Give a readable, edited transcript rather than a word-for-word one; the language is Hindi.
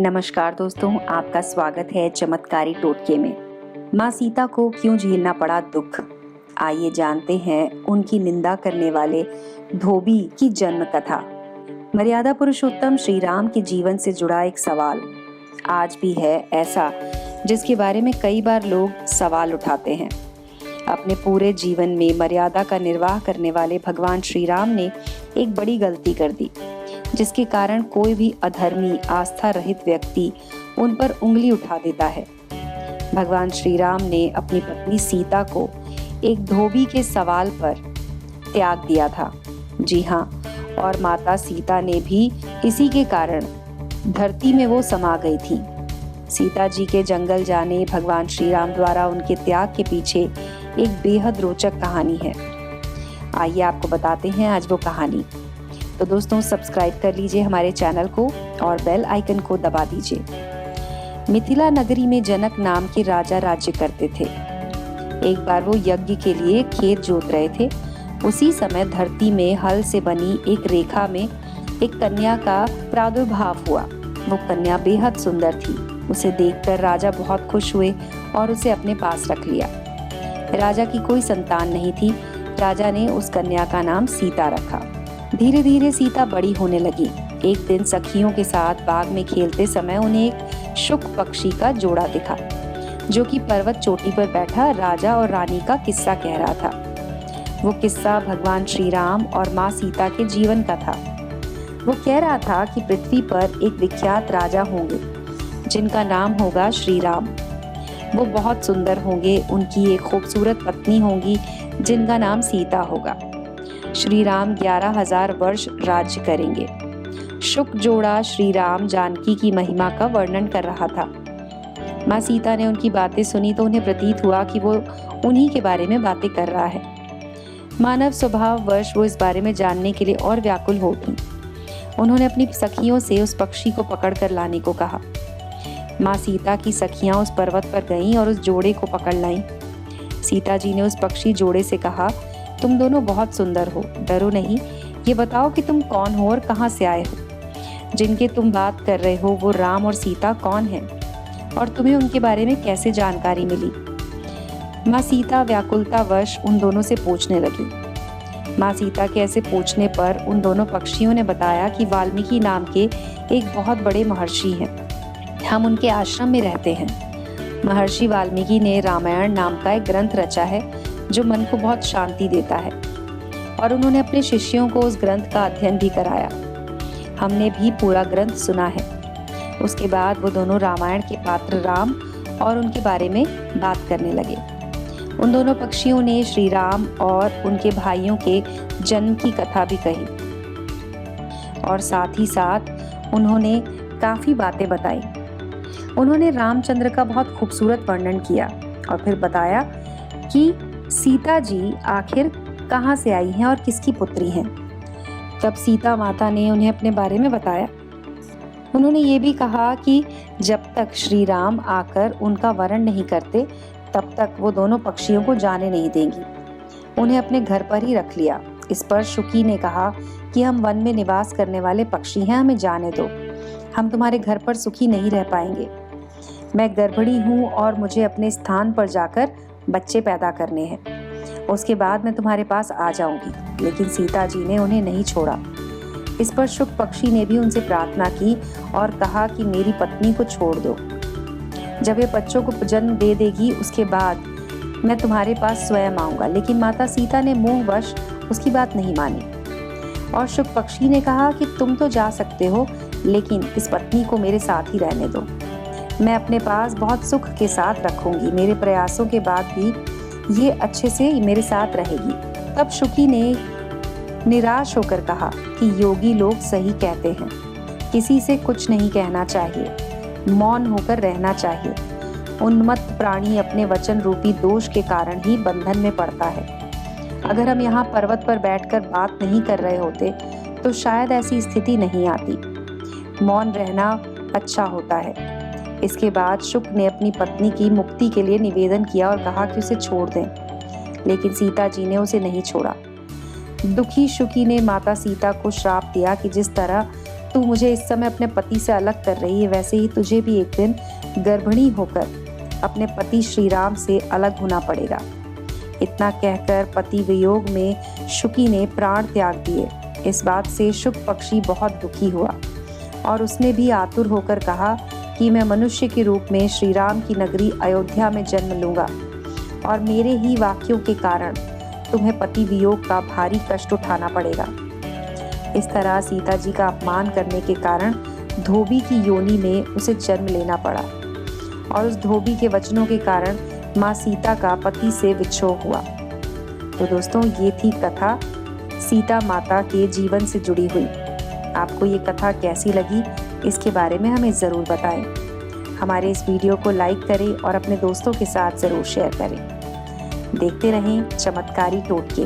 नमस्कार दोस्तों, आपका स्वागत है चमत्कारी टोटके में। माँ सीता को क्यों झेलना पड़ा दुख, आइए जानते हैं उनकी निंदा करने वाले धोबी की जन्म कथा। मर्यादा पुरुषोत्तम श्री राम के जीवन से जुड़ा एक सवाल आज भी है ऐसा जिसके बारे में कई बार लोग सवाल उठाते हैं। अपने पूरे जीवन में मर्यादा का निर्वाह करने वाले भगवान श्री राम ने एक बड़ी गलती कर दी, जिसके कारण कोई भी अधर्मी आस्था रहित व्यक्ति उन पर उंगली उठा देता है। भगवान श्री राम ने अपनी पत्नी सीता को एक धोबी के सवाल पर त्याग दिया था। जी हाँ, और माता सीता ने भी इसी के कारण धरती में वो समा गई थी। सीता जी के जंगल जाने, भगवान श्री राम द्वारा उनके त्याग के पीछे एक बेहद रोचक कहानी है। आइए आपको बताते हैं आज वो कहानी। तो दोस्तों, सब्सक्राइब कर लीजिए हमारे चैनल को और बेल आइकन को दबा दीजिए। मिथिला नगरी में जनक नाम के राजा राज्य करते थे। एक बार वो यज्ञ के लिए खेत जोत रहे थे। उसी समय धरती में हल से बनी एक रेखा में एक कन्या का प्रादुर्भाव हुआ। वो कन्या बेहद सुंदर थी। उसे देखकर राजा बहुत खुश हुए और उसे अपने पास रख लिया। राजा की कोई संतान नहीं थी। राजा ने उस कन्या का नाम सीता रखा। धीरे धीरे सीता बड़ी होने लगी। एक दिन सखियों के साथ बाग में खेलते समय उन्हें एक शुक पक्षी का जोड़ा दिखा, जो कि पर्वत चोटी पर बैठा राजा और रानी का किस्सा कह रहा था। वो किस्सा भगवान श्री राम और माँ सीता के जीवन का था। वो कह रहा था कि पृथ्वी पर एक विख्यात राजा होंगे जिनका नाम होगा श्री राम। वो बहुत सुंदर होंगे। उनकी एक खूबसूरत पत्नी होगी जिनका नाम सीता होगा। श्री राम 11,000 वर्ष राज्य करेंगे। शुक जोड़ा श्री राम जानकी की महिमा का वर्णन कर रहा था। माँ सीता ने उनकी बातें सुनी तो उन्हें प्रतीत हुआ कि वो उन्हीं के बारे में बातें कर रहा है। मानव स्वभाव वश वो इस बारे में जानने के लिए और व्याकुल हो गई। उन्होंने अपनी सखियों से उस पक्षी को पकड़ कर लाने को कहा। माँ सीता की सखियां उस पर्वत पर गईं और उस जोड़े को पकड़ लाईं। सीता जी ने उस पक्षी जोड़े से कहा, तुम दोनों बहुत सुंदर हो, डरो नहीं। ये बताओ कि तुम कौन हो और कहाँ से आए हो। जिनके तुम बात कर रहे हो वो राम और सीता कौन हैं और तुम्हें उनके बारे में कैसे जानकारी मिली। माँ सीता व्याकुलतावश उन दोनों से पूछने लगी। माँ सीता के ऐसे पूछने पर उन दोनों पक्षियों ने बताया कि वाल्मीकि नाम के एक बहुत बड़े महर्षि हैं। हम उनके आश्रम में रहते हैं। महर्षि वाल्मीकि ने रामायण नाम का एक ग्रंथ रचा है जो मन को बहुत शांति देता है, और उन्होंने अपने शिष्यों को उस ग्रंथ का अध्ययन भी कराया। हमने भी पूरा ग्रंथ सुना है। उसके बाद वो दोनों रामायण के पात्र राम और उनके बारे में बात करने लगे। उन दोनों पक्षियों ने श्री राम और उनके भाइयों के जन्म की कथा भी कही और साथ ही साथ उन्होंने काफी बातें बताई। उन्होंने रामचंद्र का बहुत खूबसूरत वर्णन किया और फिर बताया कि सीता जी आखिर कहाँ से आई हैं और किसकी पुत्री हैं। जब सीता माता ने उन्हें अपने बारे में बताया, उन्होंने ये भी कहा कि जब तक श्री राम आकर उनका वरण नहीं करते तब तक वो दोनों पक्षियों को जाने नहीं देंगी। उन्हें अपने घर पर ही रख लिया। इस पर शुकी ने कहा कि हम वन में निवास करने वाले पक्षी हैं, हमें जाने दो। हम तुम्हारे घर पर सुखी नहीं रह पाएंगे। मैं गर्भणी हूँ और मुझे अपने स्थान पर जाकर बच्चे पैदा करने हैं। उसके बाद मैं तुम्हारे पास आ जाऊंगी। लेकिन सीता जी ने उन्हें नहीं छोड़ा। इस पर शुक पक्षी ने भी उनसे प्रार्थना की और कहा कि मेरी पत्नी को छोड़ दो। जब ये बच्चों को जन्म दे देगी उसके बाद मैं तुम्हारे पास स्वयं आऊंगा। लेकिन माता सीता ने मोहवश उसकी बात नहीं मानी और शुक पक्षी ने कहा कि तुम तो जा सकते हो, लेकिन इस पत्नी को मेरे साथ ही रहने दो। मैं अपने पास बहुत सुख के साथ रखूंगी। मेरे प्रयासों के बाद भी ये अच्छे से मेरे साथ रहेगी। तब शुकी ने निराश होकर कहा कि योगी लोग सही कहते हैं, किसी से कुछ नहीं कहना चाहिए, मौन होकर रहना चाहिए। उन्मत्त प्राणी अपने वचन रूपी दोष के कारण ही बंधन में पड़ता है। अगर हम यहाँ पर्वत पर बैठकर बात नहीं कर रहे होते तो शायद ऐसी स्थिति नहीं आती। मौन रहना अच्छा होता है। इसके बाद शुक ने अपनी पत्नी की मुक्ति के लिए निवेदन किया और कहा कि उसे छोड़ दें, लेकिन सीता जी ने उसे नहीं छोड़ा। दुखी शुकी ने माता सीता को श्राप दिया कि जिस तरह तू मुझे इस समय अपने पति से अलग कर रही है, वैसे ही तुझे भी एक दिन गर्भिणी होकर अपने पति श्री राम से अलग होना पड़ेगा। इतना कहकर पति वियोग में शुकी ने प्राण त्याग दिए। इस बात से शुक पक्षी बहुत दुखी हुआ और उसने भी आतुर होकर कहा कि मैं मनुष्य के रूप में श्री राम की नगरी अयोध्या में जन्म लूंगा और मेरे ही वाक्यों के कारण तुम्हें पति वियोग का भारी कष्ट उठाना पड़ेगा। इस तरह सीता जी का अपमान करने के कारण धोबी की योनि में उसे जन्म लेना पड़ा और उस धोबी के वचनों के कारण माँ सीता का पति से विच्छोह हुआ। तो दोस्तों, ये थी कथा सीता माता के जीवन से जुड़ी हुई। आपको ये कथा कैसी लगी, इसके बारे में हमें ज़रूर बताएं। हमारे इस वीडियो को लाइक करें और अपने दोस्तों के साथ ज़रूर शेयर करें। देखते रहें चमत्कारी टोटके।